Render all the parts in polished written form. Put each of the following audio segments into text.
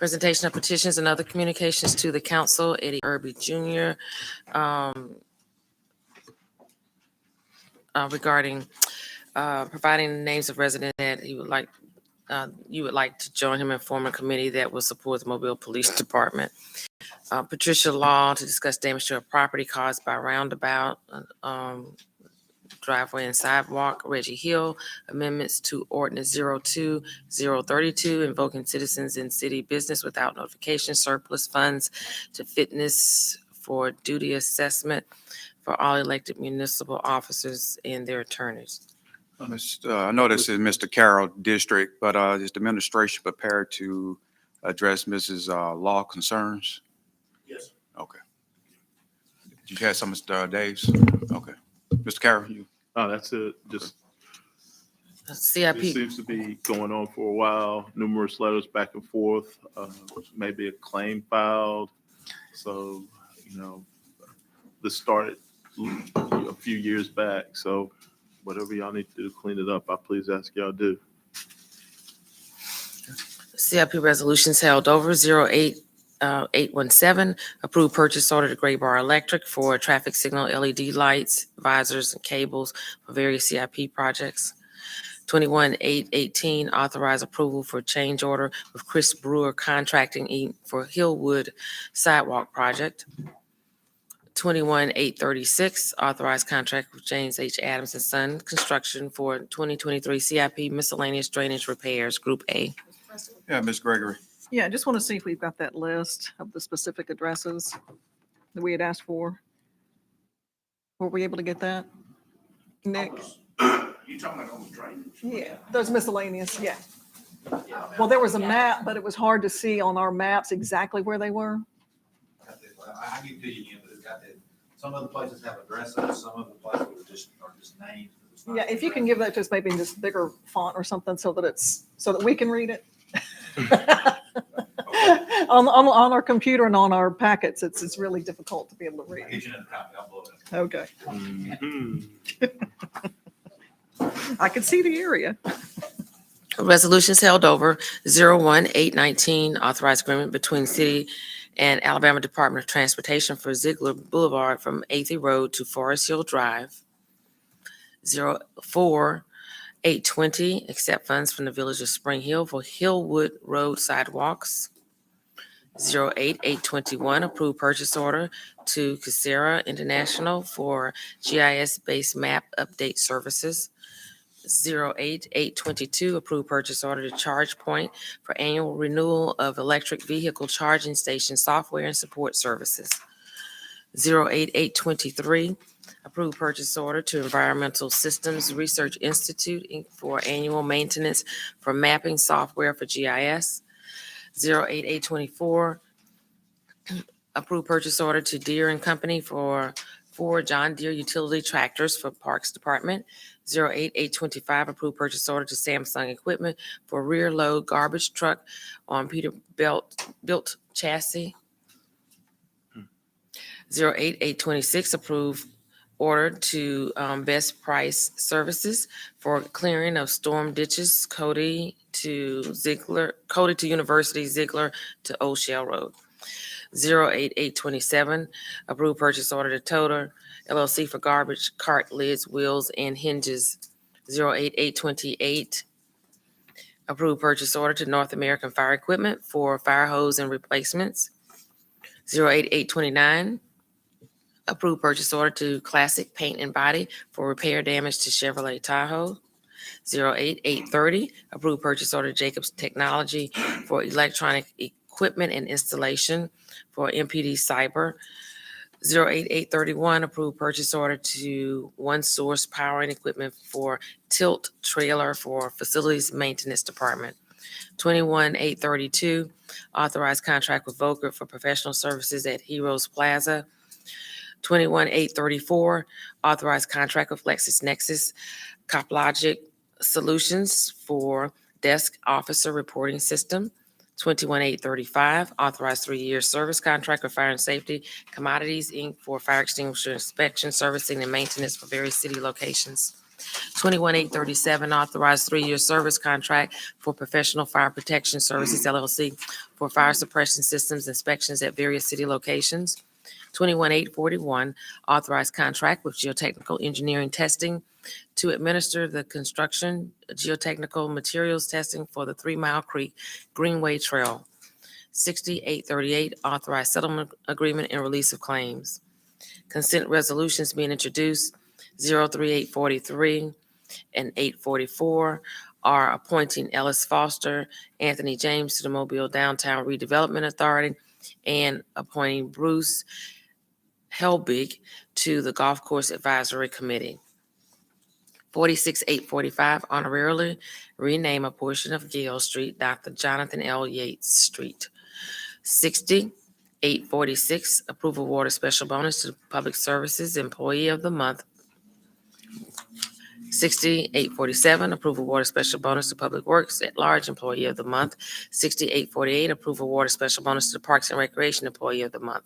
Presentation of petitions and other communications to the council. Eddie Irby Jr. Regarding providing the names of residents that he would like, you would like to join him and form a committee that will support the Mobile Police Department. Patricia Law to discuss damage to a property caused by roundabout, driveway and sidewalk. Reggie Hill, amendments to ordinance 02032, invoking citizens in city business without notification, surplus funds to fitness for duty assessment for all elected municipal officers and their attorneys. I know this is Mr. Carroll district, but is the administration prepared to address Mrs. Law concerns? Yes. Okay. Did you have some, Mr. Daves? Okay. Mr. Carroll, you? Oh, that's it. Just it CIP. seems to be going on for a while. Numerous letters back and forth. Maybe a claim filed. So, this started a few years back. So, whatever y'all need to do to clean it up, I please ask y'all do. CIP resolutions held over 08817, approved purchase order to Gray Bar Electric for traffic signal LED lights, visors, and cables for various CIP projects. 21818, authorize approval for change order with Chris Brewer Contracting Inc. for Hillwood Sidewalk Project. 21836, authorized contract with James H. Adams and Son Construction for 2023 CIP miscellaneous drainage repairs, Group A. Yeah, Ms. Gregory. Yeah, I just want to see if we've got that list of the specific addresses that we had asked for. Were we able to get that? Nick? You talking about on the drainage? Yeah, those miscellaneous, yeah. Well, there was a map, but it was hard to see on our maps exactly where they were. I can do you again, but it's got that, some of the places have addresses, some of the places are just names. It's not Yeah, if you can give that to us maybe in this bigger font or something so that we can read it. On our computer and on our packets, it's really difficult to be able to I'll read. get you another copy, I'll blow it up. Okay, Mhm. I can see the area. Resolutions held over 01819, authorized agreement between city and Alabama Department of Transportation for Ziegler Boulevard from Athey Road to Forest Hill Drive. 04820, accept funds from the Village of Spring Hill for Hillwood Road sidewalks. 08821, approve purchase order to Casera International for GIS-based map update services. 08822, approve purchase order to ChargePoint for annual renewal of electric vehicle charging station software and support services. 08823, approve purchase order to Environmental Systems Research Institute Inc. for annual maintenance for mapping software for GIS. 08824, approve purchase order to Deere and Company for 4 John Deere utility tractors for Parks Department. 08825, approve purchase order to Samsung Equipment for rear load garbage truck on Peterbilt chassis. 08826, approve order to Best Price Services for clearing of storm ditches, Cody to University, Ziegler to Old Shell Road. 08827, approve purchase order to Toter LLC for garbage cart lids, wheels, and hinges. 08828, approve purchase order to North American Fire Equipment for fire hose and replacements. 08829, approve purchase order to Classic Paint and Body for repair damage to Chevrolet Tahoe. 08830, approve purchase order to Jacobs Technology for electronic equipment and installation for MPD Cyber. 08831, approve purchase order to One Source Power and Equipment for Tilt Trailer for Facilities Maintenance Department. 21832, authorized contract with Volker for professional services at Heroes Plaza. 21834, authorized contract with LexisNexis CopLogic Solutions for desk officer reporting system. 21835, authorized 3-year service contract with Fire and Safety Commodities Inc. for fire extinguisher inspection, servicing, and maintenance for various city locations. 21837, authorized 3-year service contract for Professional Fire Protection Services LLC for fire suppression systems inspections at various city locations. 21841, authorized contract with geotechnical engineering testing to administer the construction geotechnical materials testing for the 3 Mile Creek Greenway Trail. 6838, authorized settlement agreement and release of claims. Consent resolutions being introduced, 03843 and 844 are appointing Ellis Foster, Anthony James to the Mobile Downtown Redevelopment Authority and appointing Bruce Helbig to the Golf Course Advisory Committee. 46845, honorarily rename a portion of Gale Street, Dr. Jonathan L. Yates Street. 6846, approve award of special bonus to Public Services Employee of the Month. 6847, approve award of special bonus to Public Works at Large Employee of the Month. 6848, approve award of special bonus to the Parks and Recreation Employee of the Month.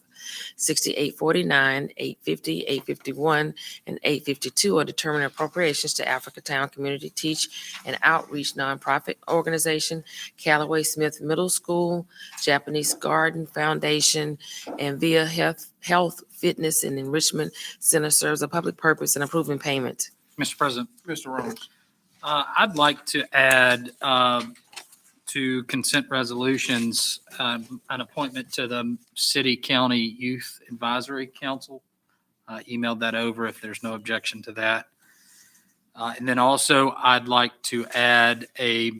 6849, 850, 851, and 852 are determining appropriations to Africatown Community Teach and Outreach Nonprofit Organization, Callaway Smith Middle School, Japanese Garden Foundation, and Via Health Fitness and Enrichment Center serves a public purpose and approving payment. Mr. President, Mr. Reynolds. I'd like to add to consent resolutions an appointment to the City County Youth Advisory Council. Emailed that over if there's no objection to that. And then also I'd like to add a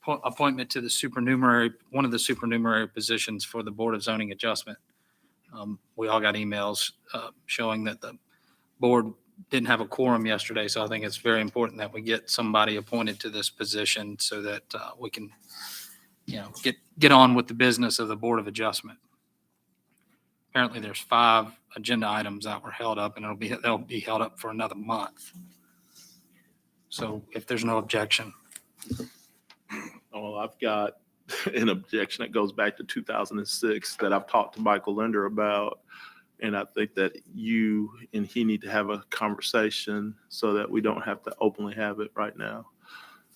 appointment to the supernumerary, one of the supernumerary positions for the Board of Zoning Adjustment. We all got emails showing that the board didn't have a quorum yesterday, so I think it's very important that we get somebody appointed to this position so that we can, get on with the business of the Board of Adjustment. Apparently, there's 5 agenda items that were held up, and they'll be held up for another month. So, if there's no objection, Oh, I've got an objection that goes back to 2006 that I've talked to Michael Linder about. And I think that you and he need to have a conversation so that we don't have to openly have it right now.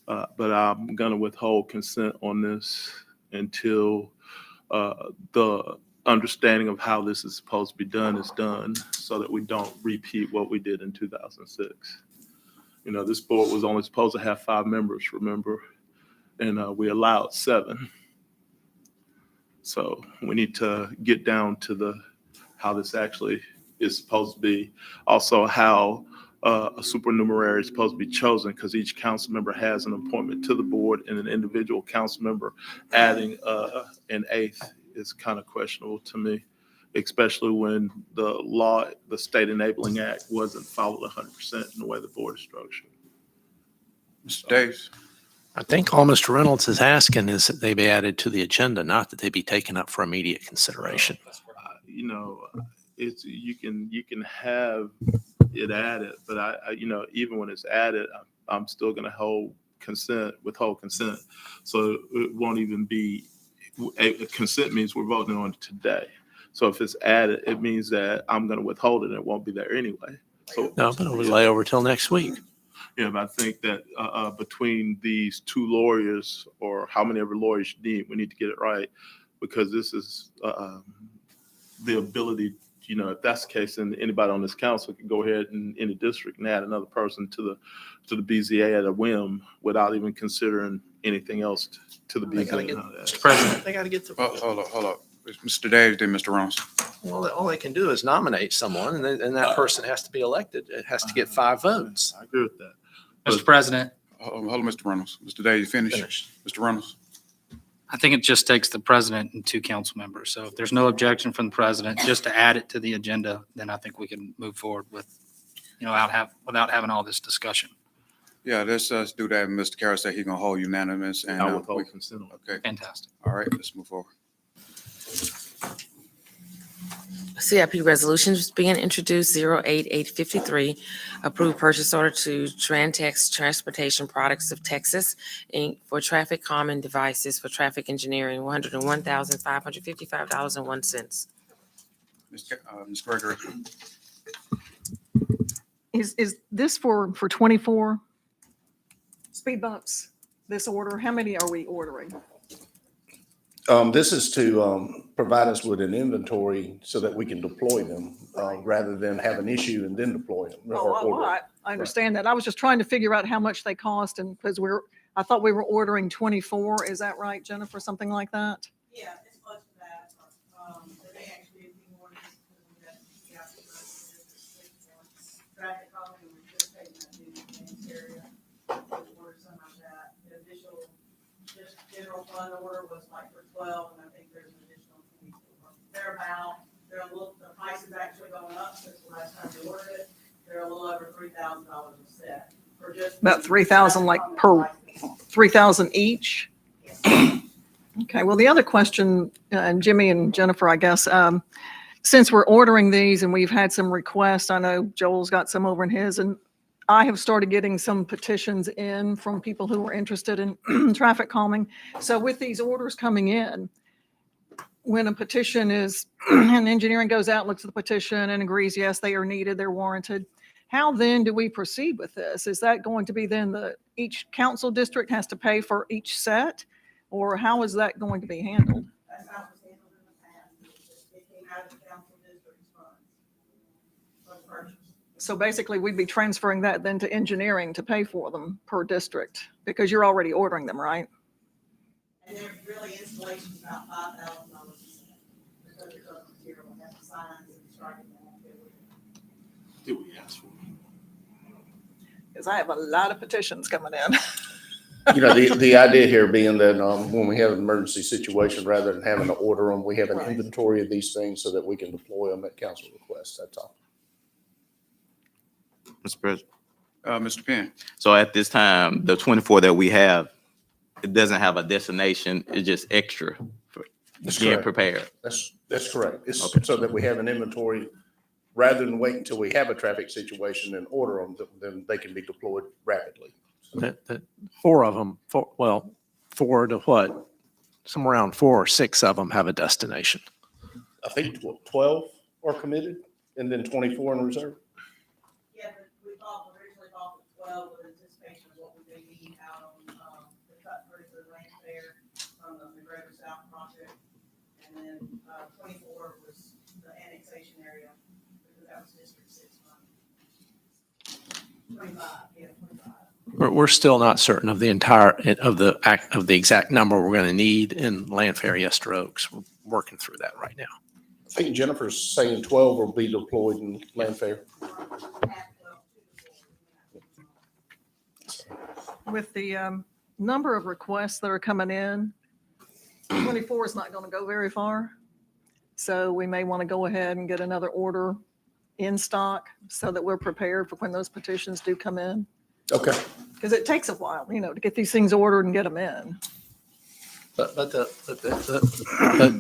But I'm going to withhold consent on this until the understanding of how this is supposed to be done is done so that we don't repeat what we did in 2006. This board was only supposed to have 5 members, remember? And we allowed 7. So we need to get down to how this actually is supposed to be. Also, how a supernumerary is supposed to be chosen, because each council member has an appointment to the board, and an individual council member adding an 8th is kind of questionable to me, especially when the State Enabling Act wasn't followed 100% in the way the board is structured. Mr. Davis. I think all Mr. Reynolds is asking is that they be added to the agenda, not that they be taken up for immediate consideration. It's you can have it added, but I even when it's added, I'm still going to withhold consent. So it won't even be consent means we're voting on it today. So if it's added, it means that I'm going to withhold it and it won't be there anyway. So No, but it'll lay over till next week. yeah, but I think that between these 2 lawyers, or how many ever lawyers you need, we need to get it right, because this is the ability, if that's the case, then anybody on this council can go ahead and in the district and add another person to the BZA at a whim without even considering anything else to the BZA. Mr. President, They got to get the, Hold up. It's Mr. Davis, then Mr. Reynolds. well, all they can do is nominate someone, and that person has to be elected. It has to get 5 votes. I agree with that. Mr. President, Hold on, Mr. Reynolds. Mr. Davis, finish. Finished. Mr. Reynolds. I think it just takes the president and 2 council members. So if there's no objection from the president, just to add it to the agenda, then I think we can move forward with, without having all this discussion. Yeah, let's do that. Mr. Carroll said he's going to hold unanimous. And I withhold consent on it. okay, Fantastic. all right, let's move forward. CIP resolutions being introduced, 08853, approved purchase order to Trantex Transportation Products of Texas, Inc. for traffic calming devices for traffic engineering, $101,555.01. Ms. Gregory. Is this for 24 speed bumps, this order? How many are we ordering? This is to provide us with an inventory so that we can deploy them, rather than have an issue and then deploy them. Oh, or well, order. I understand that. I was just trying to figure out how much they cost, and because I thought we were ordering 24. Is that right, Jennifer? Something like that? Yeah, it's close to that. But they actually did more than traffic calming, we just taken that new Phoenix area. Or something like that. The official, just general fund order was like for 12, and I think there's an additional 24. They're a little, the price is actually going up since the last time we ordered it. They're a little over $3,000 a set for just. About 3,000 like per 3,000 each? Okay, well, the other question, and Jimmy and Jennifer, I guess, since we're ordering these and we've had some requests, I know Joel's got some over in his, and I have started getting some petitions in from people who are interested in traffic calming. So with these orders coming in, when a petition is, and engineering goes out, looks at the petition and agrees, yes, they are needed, they're warranted. How then do we proceed with this? Is that going to be then each council district has to pay for each set? Or how is that going to be handled? That's how it was handled in the past. It came out of the council district's funds. For purchase. So basically, we'd be transferring that then to engineering to pay for them per district, because you're already ordering them, right? And there's really installation's about $5,000 a set. Because it's other material, we have the signs and striking them. Did we ask for? Because I have a lot of petitions coming in. You know, the idea here being that when we have an emergency situation, rather than having to order them, we have an Right. inventory of these things so that we can deploy them at council request. That's all. Mr. President. Mr. Penn? So at this time, the 24 that we have, it doesn't have a destination. It's just extra for That's being correct. prepared. That's correct. It's Okay. so that we have an inventory, rather than wait until we have a traffic situation and order them, then they can be deployed rapidly. That 4 of them, 4 to what? Somewhere around 4 or 6 of them have a destination. I think 12 are committed and then 24 in reserve. Yeah, but we originally bought the 12 with anticipation of what we may need out on, the cut through the land fair from the Greater South project. And then, 24 was the annexation area, because that was District 6 money. 25, yeah, 25. We're still not certain of the of the exact number we're going to need in Landfair Yester Oaks. We're working through that right now. I think Jennifer's saying 12 will be deployed in Landfair. With the number of requests that are coming in, 24 is not going to go very far. So we may want to go ahead and get another order in stock so that we're prepared for when those petitions do come in. Okay. Because it takes a while, to get these things ordered and get them in. But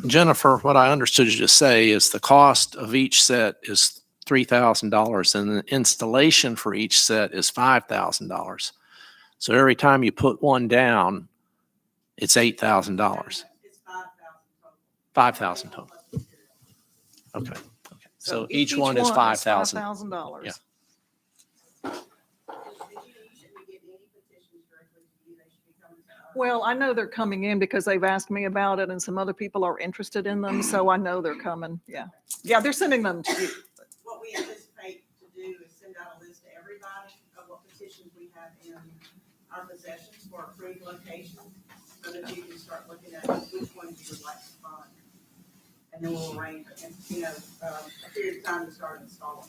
Jennifer, what I understood you to say is the cost of each set is $3,000 and the installation for each set is $5,000. So every time you put one down, it's $8,000, It's 5,000 total. 5,000 total. Okay. So each one is 5,000. $5,000. Yeah. You shouldn't be getting any petitions directly to you, they should be coming to us. Well, I know they're coming in because they've asked me about it and some other people are interested in them. So I know they're coming. Yeah. Yeah, they're sending them to you. What we anticipate to do is send out a list to everybody of what petitions we have in our possessions for approved locations, so that you can start looking at which ones you would like to fund. And then we'll arrange, a period of time to start installing.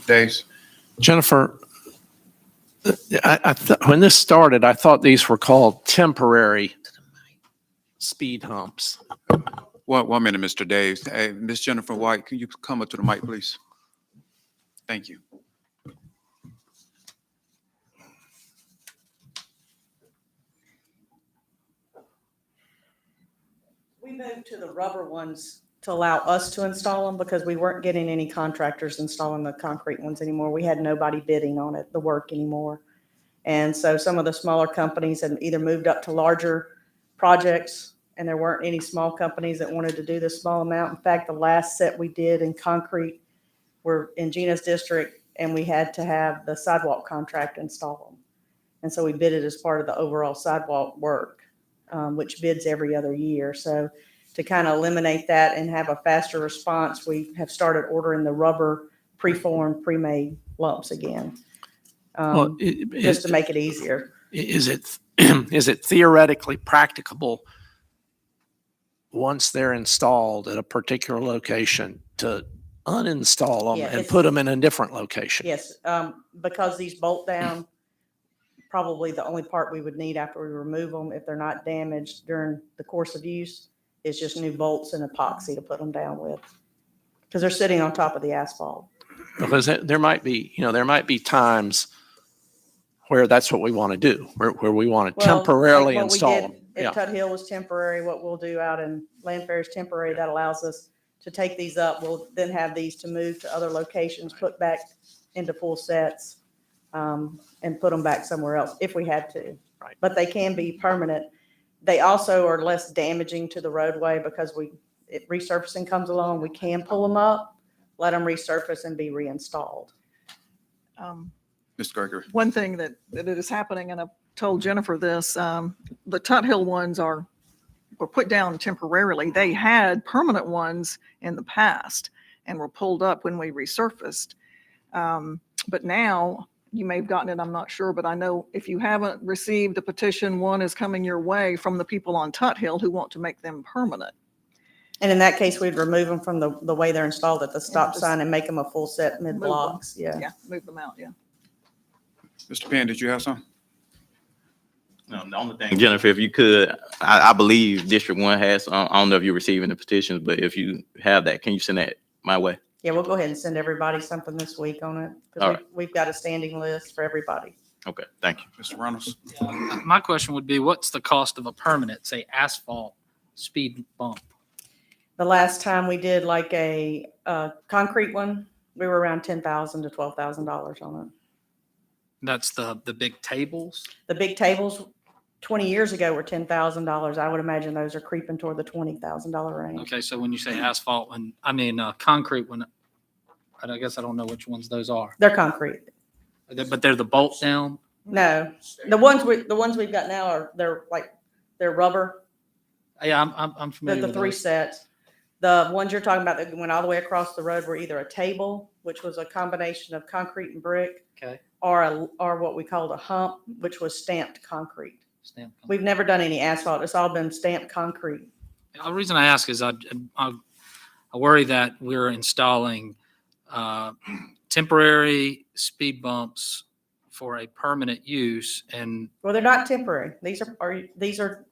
Days? Jennifer, when this started, I thought these were called temporary speed humps. 1 minute, Mr. Daves. Hey, Ms. Jennifer White, can you come up to the mic, please? Thank you. We moved to the rubber ones to allow us to install them because we weren't getting any contractors installing the concrete ones anymore. We had nobody bidding on it, the work anymore. And so some of the smaller companies had either moved up to larger projects, and there weren't any small companies that wanted to do this small amount. In fact, the last set we did in concrete were in Gina's district, and we had to have the sidewalk contract install them. And so we bid it as part of the overall sidewalk work, which bids every other year. So to kind of eliminate that and have a faster response, we have started ordering the rubber preformed, pre-made lumps again, Well, just to make it easier. is it theoretically practicable once they're installed at a particular location to uninstall them Yeah, and it's- put them in a different location? Yes, because these bolt down, probably the only part we would need after we remove them, if they're not damaged during the course of use, is just new bolts and epoxy to put them down with. Because they're sitting on top of the asphalt. Because there might be times where that's what we want to do, where we want to Well, temporarily like what we install did them. At Yeah, Tut Hill was temporary. What we'll do out in Landfair is temporary. That allows us to take these up. We'll then have these to move to other locations, put back into full sets, and put them back somewhere else if we had to. Right. But they can be permanent. They also are less damaging to the roadway because if resurfacing comes along, we can pull them up, let them resurface and be reinstalled. Mr. Gregory. One thing that is happening, and I've told Jennifer this, the Tut Hill ones were put down temporarily. They had permanent ones in the past and were pulled up when we resurfaced. But now, you may have gotten it, I'm not sure, but I know if you haven't received a petition, one is coming your way from the people on Tut Hill who want to make them permanent. And in that case, we'd remove them from the way they're installed at the stop just sign and make them a full set mid blocks. Yeah. Yeah, move them out, yeah. Mr. Penn, did you have something? No, the only thing, Jennifer, if you could, I believe District One has, I don't know if you're receiving the petitions, but if you have that, can you send that my way? Yeah, we'll go ahead and send everybody something this week on it. All Because right. we've got a standing list for everybody. Okay, thank you. Mr. Reynolds? My question would be, what's the cost of a permanent, say, asphalt speed bump? The last time we did like a concrete one, we were around $10,000 to $12,000 on it. That's the big tables? The big tables 20 years ago were $10,000. I would imagine those are creeping toward the $20,000 range. Okay, so when you say asphalt, concrete, I guess I don't know which ones those are. They're concrete. But they're the bolt down? No, the ones we've got now they're rubber. Yeah, I'm The familiar with three those. sets. The ones you're talking about that went all the way across the road were either a table, which was a combination of concrete and brick, Okay. or what we called a hump, which was stamped concrete. Stamp. We've never done any asphalt. It's all been stamped concrete. The reason I ask is I worry that we're installing temporary speed bumps for a permanent use, and Well, they're not temporary. These are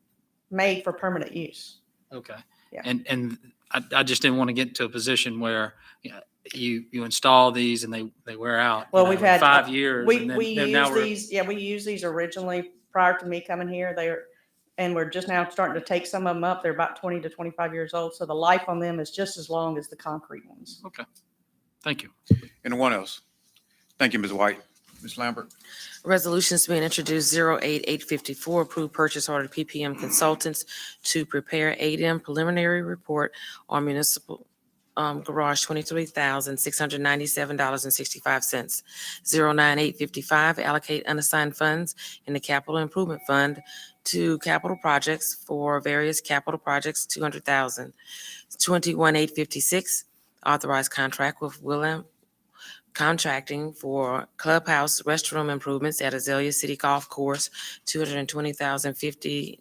made for permanent use. okay. Yeah. And I just didn't want to get into a position where you install these and they wear out. Well, we've had 5 years. We and then use now we're- these. Yeah, we used these originally prior to me coming here. And we're just now starting to take some of them up. They're about 20 to 25 years old. So the life on them is just as long as the concrete ones. Okay. Thank you. Anyone else? Thank you, Ms. White. Ms. Lambert? Resolutions being introduced 08854, approved purchase order PPM Consultants to prepare 8M preliminary report on municipal garage, $23,697.65. 09855, allocate unassigned funds in the capital improvement fund to capital projects for various capital projects, $200,000. 21856, authorized contract with William Contracting for clubhouse restroom improvements at Azalea City Golf Course, $220,050.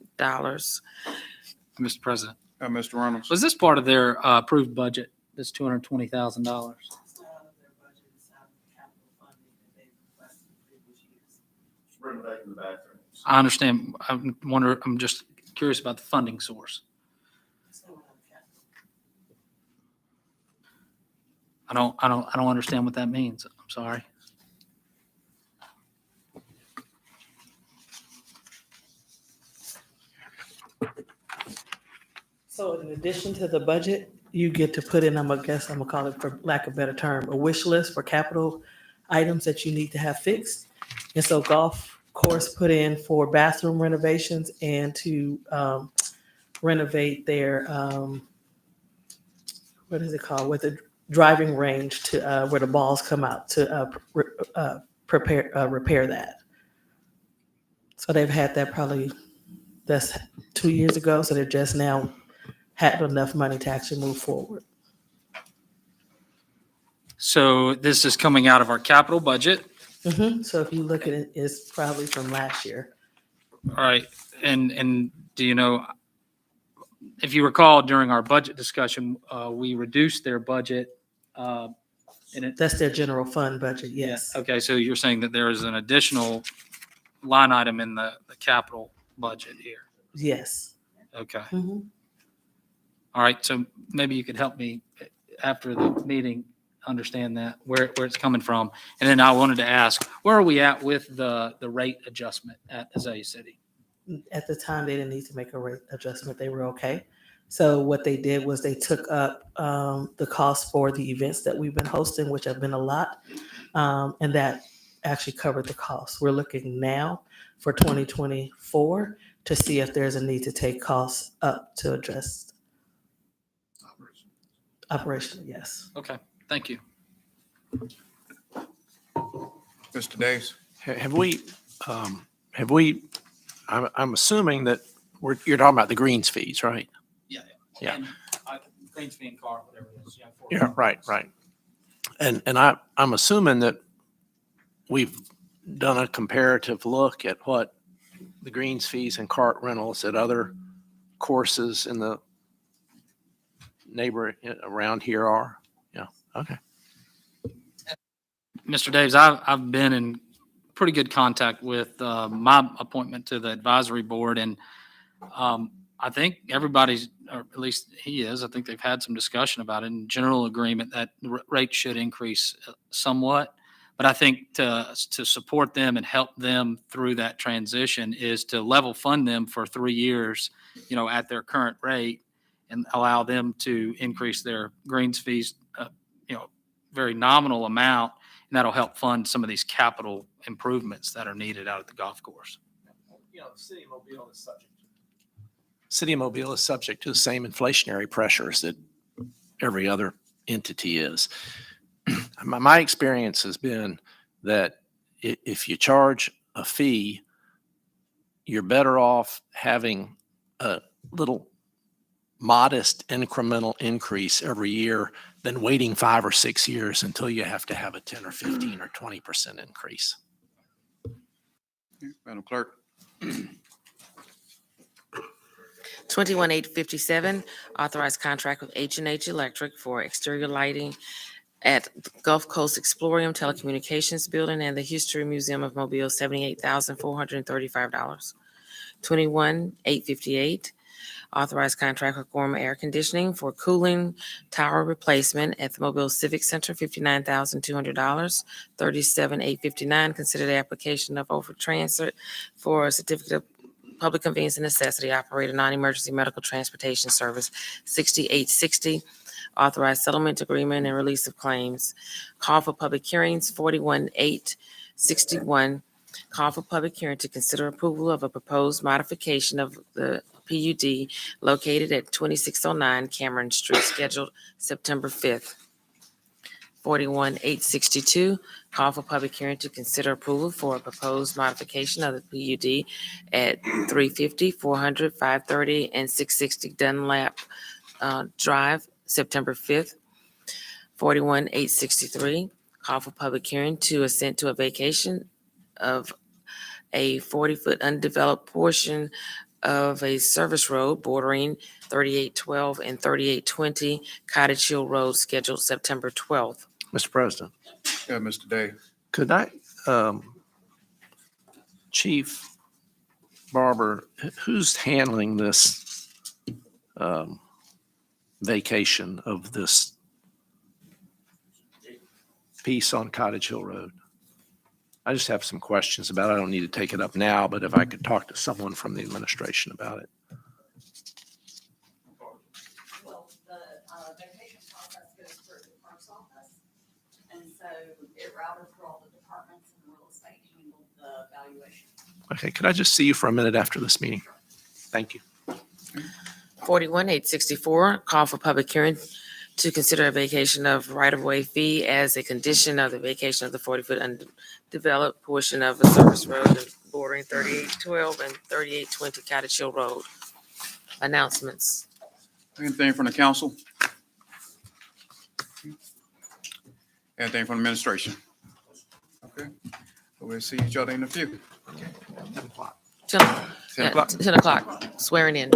Mr. President, Mr. Reynolds? was this part of their approved budget, this $220,000? I understand. I'm just curious about the funding source. I don't understand what that means. I'm sorry. So in addition to the budget, you get to put in, I'm gonna call it, for lack of a better term, a wish list for capital items that you need to have fixed. And so golf course put in for bathroom renovations and to renovate their, what is it called, with the driving range to where the balls come out to repair that. So they've had that probably, that's 2 years ago. So they're just now had enough money to actually move forward. So this is coming out of our capital budget. So if you look at it, it's probably from last year. All right. And do you know, if you recall during our budget discussion, we reduced their budget. And it, That's their general fund budget, yes. okay, so you're saying that there is an additional line item in the capital budget here. Yes. Okay. Mhm. All right. So maybe you could help me after the meeting understand that, where it's coming from. And then I wanted to ask, where are we at with the rate adjustment at Azalea City? At the time, they didn't need to make a rate adjustment. They were okay. So what they did was they took up the cost for the events that we've been hosting, which have been a lot. And that actually covered the cost. We're looking now for 2024 to see if there's a need to take costs up to address operational, yes. Okay. Thank you. Mr. Davis? Have we, I'm assuming that you're talking about the greens fees, right? Yeah. And Greens being car, whatever it is. Yeah, right. And I'm assuming that we've done a comparative look at what the greens fees and cart rentals at other courses in the neighbor around here are. Yeah, okay. Mr. Davis, I've been in pretty good contact with my appointment to the advisory board, and I think everybody's, or at least he is, I think they've had some discussion about it, in general agreement that the rate should increase somewhat. But I think to support them and help them through that transition is to level fund them for 3 years, at their current rate, and allow them to increase their greens fees, very nominal amount, and that'll help fund some of these capital improvements that are needed out at the golf course. The city of Mobile is subject. City of Mobile is subject to the same inflationary pressures that every other entity is. My experience has been that if you charge a fee, you're better off having a little modest incremental increase every year than waiting 5 or 6 years until you have to have a 10 or 15 or 20% increase. Madam Clerk? 21857, authorized contract with H&H Electric for exterior lighting at Gulf Coast Explorium Telecommunications Building and the History Museum of Mobile, $78,435. 21858, authorized contract with Gorman Air Conditioning for cooling tower replacement at the Mobile Civic Center, $59,200. 37859, consider the application of over transit for a certificate of public convenience and necessity, operate a non-emergency medical transportation service. 6860, authorized settlement agreement and release of claims. Call for public hearings. 41861, call for public hearing to consider approval of a proposed modification of the PUD located at 2609 Cameron Street, scheduled September 5th. 41862, call for public hearing to consider approval for a proposed modification of the PUD at 350, 400, 530, and 660 Dunlap Drive, September 5th. 41863, call for public hearing to assent to a vacation of a 40-foot undeveloped portion of a service road bordering 3812 and 3820 Cottage Hill Road, scheduled September 12th. Mr. President, Yeah, Mr. Day. could I, Chief Barber, who's handling this vacation of this piece on Cottage Hill Road? I just have some questions about it. I don't need to take it up now, but if I could talk to someone from the administration about it. Well, the vacation process goes through the clerk's office. And so it routed through all the departments and the real estate handled the valuation. Okay, could I just see you for a minute after this meeting? Thank you. 41864, call for public hearing to consider a vacation of right-of-way fee as a condition of the vacation of the 40-foot undeveloped portion of a service road bordering 3812 and 3820 Cottage Hill Road. Announcements. Anything from the council? Anything from the administration? Okay, we'll see each other in a few. 10 10 o'clock. 10 o'clock, swearing in.